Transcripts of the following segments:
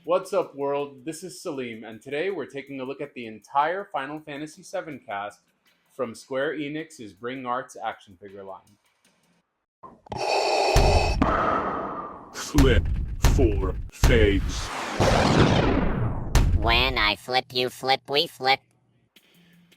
What's up, world? This is Salim, and today we're taking a look at the entire Final Fantasy VII cast from Square-Enix's Bring Arts action figure line. Flip for fades. When I flip, you flip, we flip.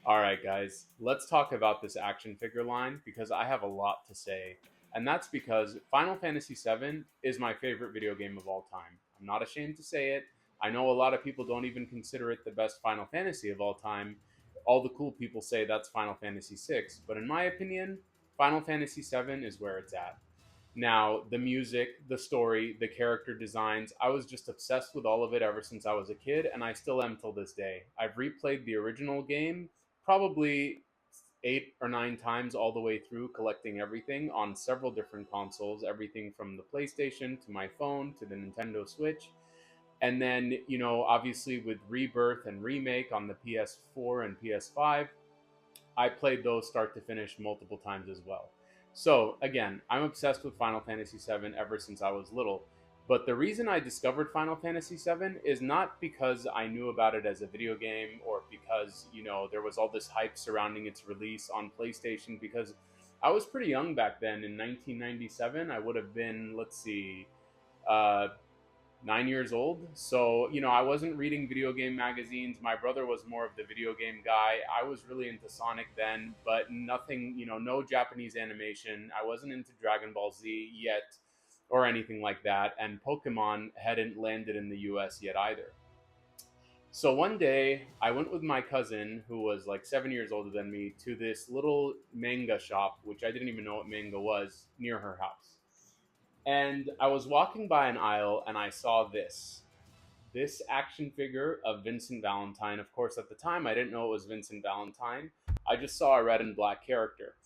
Alright, guys, let's talk about this action figure line because I have a lot to say. And that's because Final Fantasy VII is my favorite video game of all time. I'm not ashamed to say it. I know a lot of people don't even consider it the best Final Fantasy of all time. All the cool people say that's Final Fantasy VI, but in my opinion, Final Fantasy VII is where it's at. Now, the music, the story, the character designs, I was just obsessed with all of it ever since I was a kid, and I still am till this day. I've replayed the original game probably 8 or 9 times all the way through, collecting everything on several different consoles, everything from the PlayStation to my phone to the Nintendo Switch. And then, obviously with Rebirth and Remake on the PS4 and PS5, I played those start to finish multiple times as well. So, again, I'm obsessed with Final Fantasy VII ever since I was little. But the reason I discovered Final Fantasy VII is not because I knew about it as a video game or because, there was all this hype surrounding its release on PlayStation, because I was pretty young back then. In 1997, I would have been, uh, 9 years old. So, I wasn't reading video game magazines. My brother was more of the video game guy. I was really into Sonic then, but nothing, no Japanese animation. I wasn't into Dragon Ball Z yet or anything like that. And Pokemon hadn't landed in the US yet either. So one day I went with my cousin, who was like 7 years older than me, to this little manga shop, which I didn't even know what manga was, near her house. And I was walking by an aisle and I saw this action figure of Vincent Valentine. Of course, at the time, I didn't know it was Vincent Valentine. I just saw a red and black character.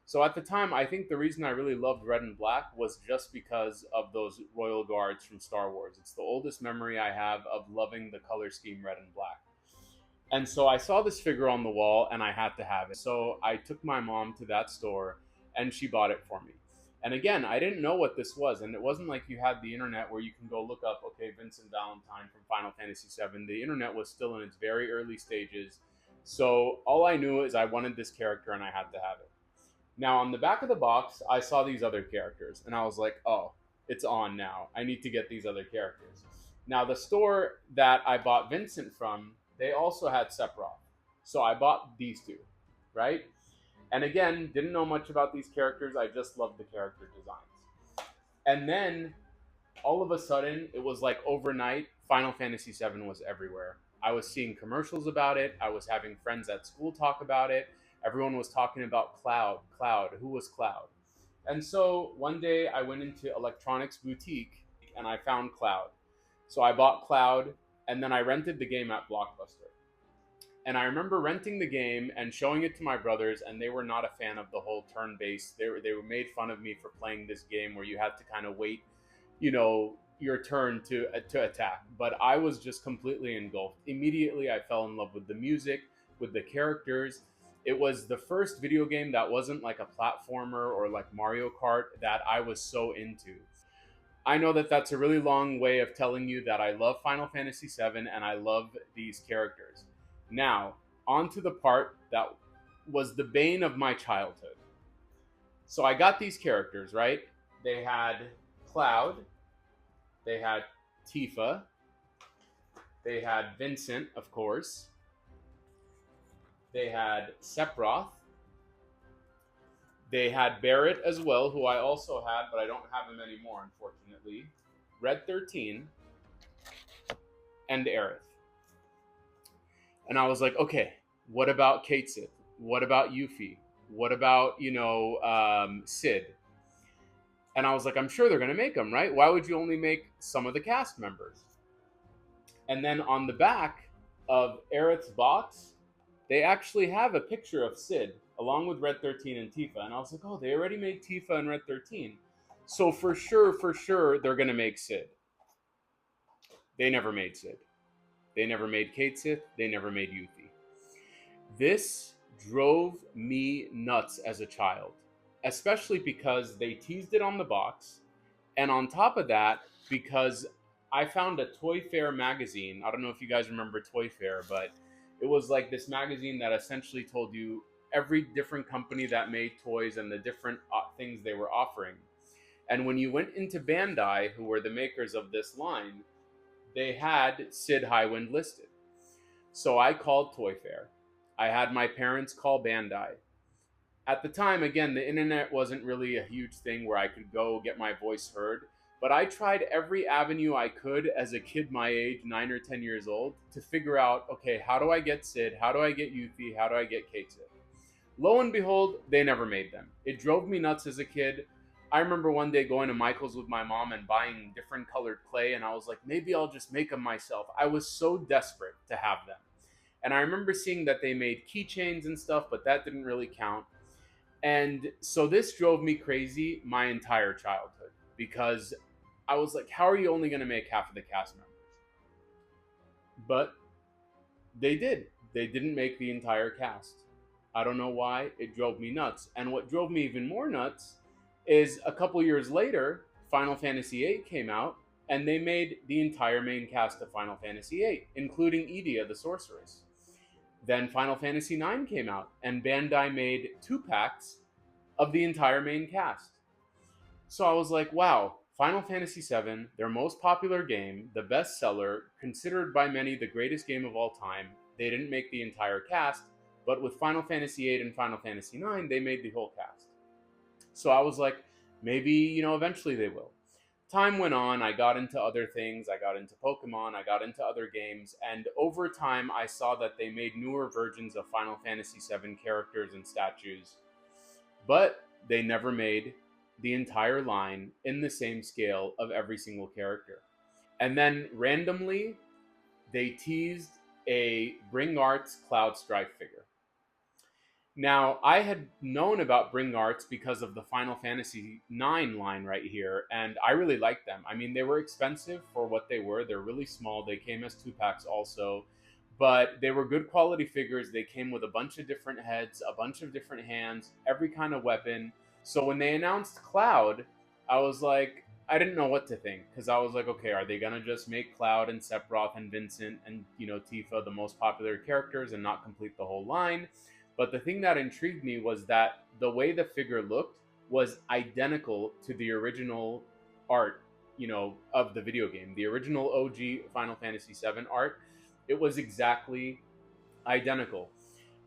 So at the time, I think the reason I really loved red and black was just because of those royal guards from Star Wars. It's the oldest memory I have of loving the color scheme red and black. And so I saw this figure on the wall and I had to have it. So I took my mom to that store and she bought it for me. And again, I didn't know what this was. And it wasn't like you had the internet where you can go look up, okay, Vincent Valentine from Final Fantasy VII. The internet was still in its very early stages. So all I knew is I wanted this character and I had to have it. Now, on the back of the box, I saw these other characters. And I was like, oh, it's on now. I need to get these other characters. Now, the store that I bought Vincent from, they also had Sephiroth. So I bought these two, right? And again, didn't know much about these characters. I just loved the character designs. And then, all of a sudden, it was like overnight, Final Fantasy VII was everywhere. I was seeing commercials about it. I was having friends at school talk about it. Everyone was talking about Cloud. Cloud. Who was Cloud? And so, one day, I went into Electronics Boutique, and I found Cloud. So I bought Cloud, and then I rented the game at Blockbuster. And I remember renting the game and showing it to my brothers, and they were not a fan of the whole turn-based. They were made fun of me for playing this game where you had to kind of wait, your turn to attack. But I was just completely engulfed. Immediately, I fell in love with the music, with the characters. It was the first video game that wasn't like a platformer or like Mario Kart that I was so into. I know that that's a really long way of telling you that I love Final Fantasy VII and I love these characters. Now, on to the part that was the bane of my childhood. So I got these characters, right? They had Cloud, they had Tifa, they had Vincent, of course, they had Sephiroth, they had Barrett as well, who I also had, but I don't have him anymore, unfortunately, Red 13, and Aerith. And I was like, okay, what about Cait Sith? What about Yuffie? What about, Sid? And I was like, I'm sure they're going to make them, right? Why would you only make some of the cast members? And then on the back of Aerith's box, they actually have a picture of Sid along with Red 13 and Tifa. And I was like, oh, they already made Tifa and Red 13. So for sure, they're going to make Sid. They never made Sid. They never made Cait Sith. They never made Yuffie. This drove me nuts as a child, especially because they teased it on the box. And on top of that, because I found a Toy Fair magazine. I don't know if you guys remember Toy Fair, but it was like this magazine that essentially told you every different company that made toys and the different things they were offering. And when you went into Bandai, who were the makers of this line, they had Sid Highwind listed. So I called Toy Fair. I had my parents call Bandai. At the time, again, the internet wasn't really a huge thing where I could go get my voice heard, but I tried every avenue I could as a kid my age, 9 or 10 years old, to figure out, okay, how do I get Sid? How do I get Yuffie? How do I get Cait Sith? Lo and behold, they never made them. It drove me nuts as a kid. I remember one day going to Michael's with my mom and buying different colored clay, and I was like, maybe I'll just make them myself. I was so desperate to have them. And I remember seeing that they made keychains and stuff, but that didn't really count. And so this drove me crazy my entire childhood because I was like, how are you only going to make half of the cast members? But they did. They didn't make the entire cast. I don't know why. It drove me nuts. And what drove me even more nuts is a couple years later, Final Fantasy VIII came out, and they made the entire main cast of Final Fantasy VIII, including Edea the Sorceress. Then Final Fantasy IX came out, and Bandai made 2-packs of the entire main cast. So I was like, wow, Final Fantasy VII, their most popular game, the bestseller, considered by many the greatest game of all time, they didn't make the entire cast, but with Final Fantasy VIII and Final Fantasy IX, they made the whole cast. So I was like, maybe, eventually they will. Time went on, I got into other things, I got into Pokemon, I got into other games, and over time I saw that they made newer versions of Final Fantasy VII characters and statues, but they never made the entire line in the same scale of every single character. And then randomly, they teased a Bring Arts Cloud Strife figure. Now, I had known about Bring Arts because of the Final Fantasy IX line right here, and I really liked them. I mean, they were expensive for what they were. They're really small. They came as 2-packs also, but they were good quality figures. They came with a bunch of different heads, a bunch of different hands, every kind of weapon. So when they announced Cloud, I was like, I didn't know what to think, because I was like, okay, are they going to just make Cloud and Sephiroth and Vincent and, Tifa the most popular characters and not complete the whole line? But the thing that intrigued me was that the way the figure looked was identical to the original art, of the video game. The original OG Final Fantasy VII art, it was exactly identical.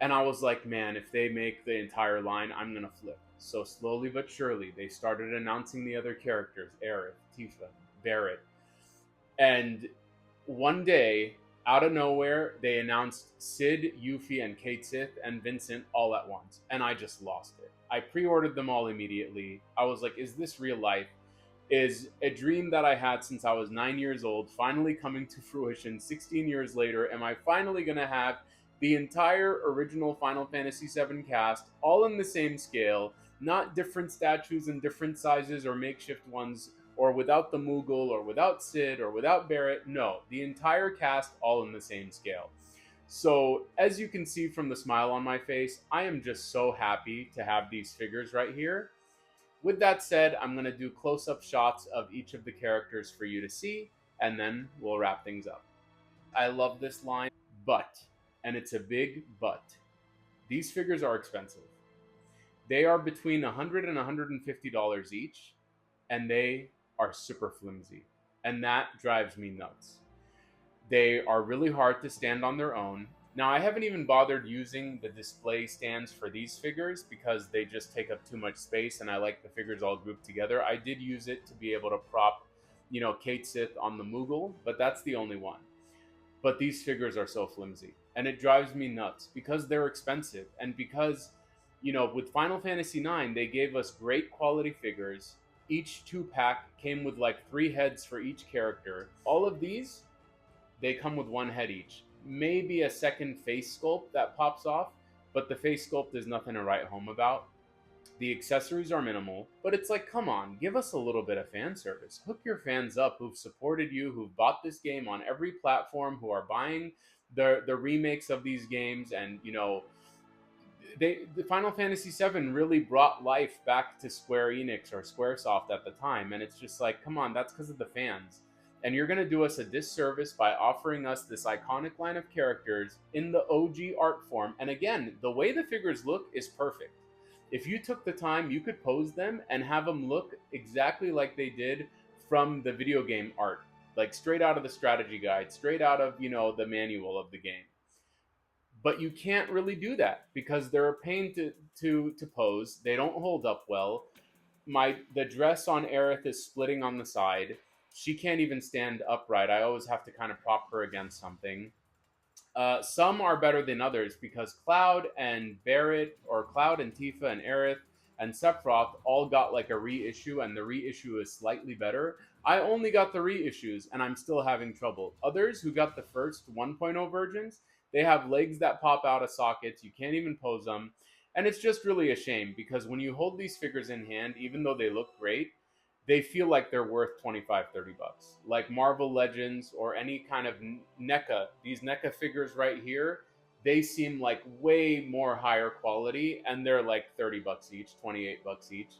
And I was like, man, if they make the entire line, I'm going to flip. So slowly but surely, they started announcing the other characters, Aerith, Tifa, Barrett. And one day, out of nowhere, they announced Sid, Yuffie, and Cait Sith, and Vincent all at once. And I just lost it. I pre-ordered them all immediately. I was like, is this real life? Is a dream that I had since I was 9 years old finally coming to fruition 16 years later? Am I finally going to have the entire original Final Fantasy VII cast all in the same scale, not different statues in different sizes or makeshift ones, or without the Moogle, or without Sid, or without Barrett? No, the entire cast all in the same scale. So, as you can see from the smile on my face, I am just so happy to have these figures right here. With that said, I'm going to do close-up shots of each of the characters for you to see, and then we'll wrap things up. I love this line, but, and it's a big but, these figures are expensive. They are between $100 and $150 each, and they are super flimsy, and that drives me nuts. They are really hard to stand on their own. Now, I haven't even bothered using the display stands for these figures because they just take up too much space, and I like the figures all grouped together. I did use it to be able to prop, Cait Sith on the Moogle, but that's the only one. But these figures are so flimsy, and it drives me nuts because they're expensive, and because, with Final Fantasy IX, they gave us great quality figures. Each 2-pack came with like 3 heads for each character. All of these, they come with 1 head each. Maybe a second face sculpt that pops off, but the face sculpt is nothing to write home about. The accessories are minimal, but it's like, come on, give us a little bit of fan service. Hook your fans up who've supported you, who've bought this game on every platform, who are buying the remakes of these games, and, the Final Fantasy VII really brought life back to Square-Enix or Squaresoft at the time, and it's just like, come on, that's because of the fans. and you're going to do us a disservice by offering us this iconic line of characters in the OG art form. And again, the way the figures look is perfect. If you took the time, you could pose them and have them look exactly like they did from the video game art, like straight out of the strategy guide, straight out of, the manual of the game. But you can't really do that because they're a pain to pose. They don't hold up well. The dress on Aerith is splitting on the side. She can't even stand upright. I always have to kind of prop her against something. Some are better than others because Cloud and Barrett, or Cloud and Tifa and Aerith and Sephiroth all got like a reissue, and the reissue is slightly better. I only got the reissues, and I'm still having trouble. Others who got the first 1.0 versions, they have legs that pop out of sockets. You can't even pose them. And it's just really a shame because when you hold these figures in hand, even though they look great, they feel like they're worth $25, $30. Like Marvel Legends or any kind of NECA, these NECA figures right here, they seem like way more higher quality, and they're like $30 each, $28 each.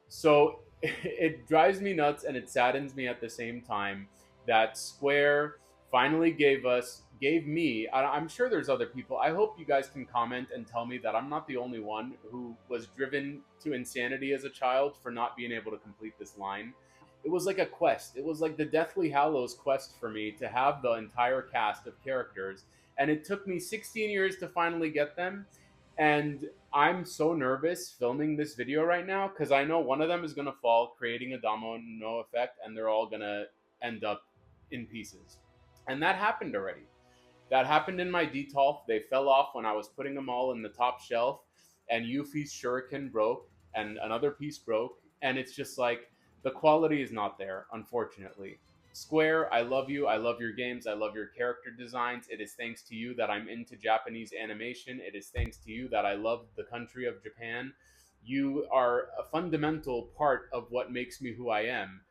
So it drives me nuts, and it saddens me at the same time that Square finally gave me, I'm sure there's other people. I hope you guys can comment and tell me that I'm not the only one who was driven to insanity as a child for not being able to complete this line. It was like a quest. It was like the Deathly Hallows quest for me to have the entire cast of characters. And it took me 16 years to finally get them. And I'm so nervous filming this video right now because I know one of them is going to fall, creating a domino effect, and they're all going to end up in pieces. And that happened already. That happened in my Detolf. They fell off when I was putting them all in the top shelf, and Yuffie's shuriken broke, and another piece broke, and it's just like, the quality is not there, unfortunately. Square, I love you. I love your games. I love your character designs. It is thanks to you that I'm into Japanese animation. It is thanks to you that I love the country of Japan. You are a fundamental part of what makes me who I am.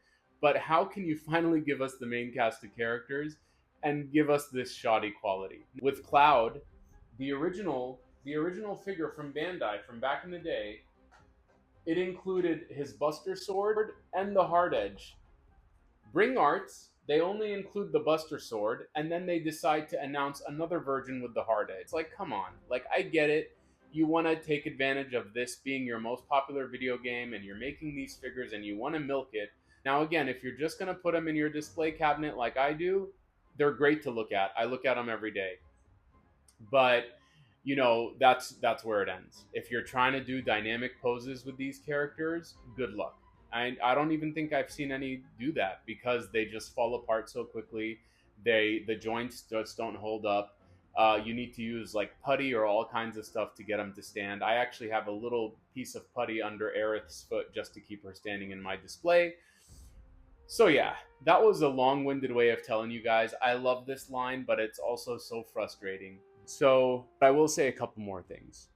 But how can you finally give us the main cast of characters and give us this shoddy quality? With Cloud, the original figure from Bandai from back in the day, it included his Buster Sword and the Hard Edge. Bring Arts, they only include the Buster Sword, and then they decide to announce another version with the Hard Edge. It's like, come on. Like, I get it. You want to take advantage of this being your most popular video game, and you're making these figures, and you want to milk it. Now, again, if you're just going to put them in your display cabinet like I do, they're great to look at. I look at them every day. But, that's where it ends. If you're trying to do dynamic poses with these characters, good luck. I don't even think I've seen any do that because they just fall apart so quickly. The joints just don't hold up. You need to use like putty or all kinds of stuff to get them to stand. I actually have a little piece of putty under Aerith's foot just to keep her standing in my display. So yeah, that was a long-winded way of telling you guys I love this line, but it's also so frustrating. So I will say a couple more things.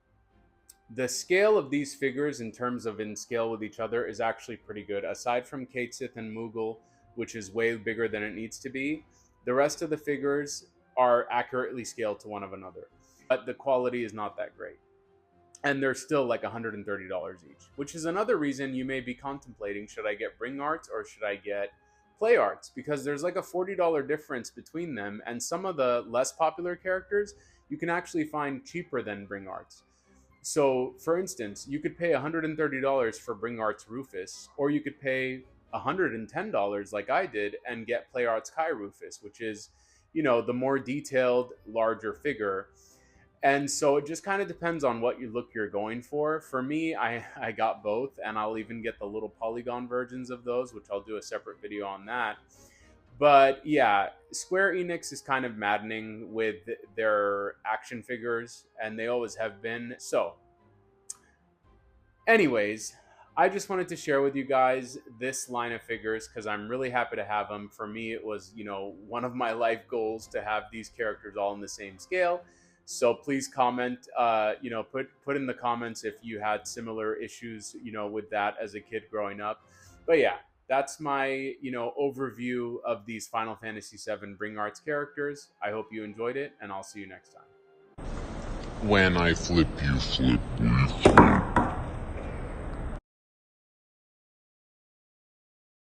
The scale of these figures in terms of in scale with each other is actually pretty good. Aside from Cait Sith and Moogle, which is way bigger than it needs to be, the rest of the figures are accurately scaled to one of another. But the quality is not that great. And they're still like $130 each, which is another reason you may be contemplating, should I get Bring Arts or should I get Play Arts? Because there's like a $40 difference between them, and some of the less popular characters you can actually find cheaper than Bring Arts. So, for instance, you could pay $130 for Bring Arts Rufus, or you could pay $110 like I did and get Play Arts Kai Rufus, which is, the more detailed, larger figure. And so it just kind of depends on what look you're going for. For me, I got both, and I'll even get the little polygon versions of those, which I'll do a separate video on that. But yeah, Square-Enix is kind of maddening with their action figures, and they always have been. So, anyways, I just wanted to share with you guys this line of figures because I'm really happy to have them. For me, it was, one of my life goals to have these characters all in the same scale. So please comment, put in the comments if you had similar issues, with that as a kid growing up. But yeah, that's my, overview of these Final Fantasy VII Bring Arts characters. I hope you enjoyed it, and I'll see you next time. When I flip, you flip, we flip.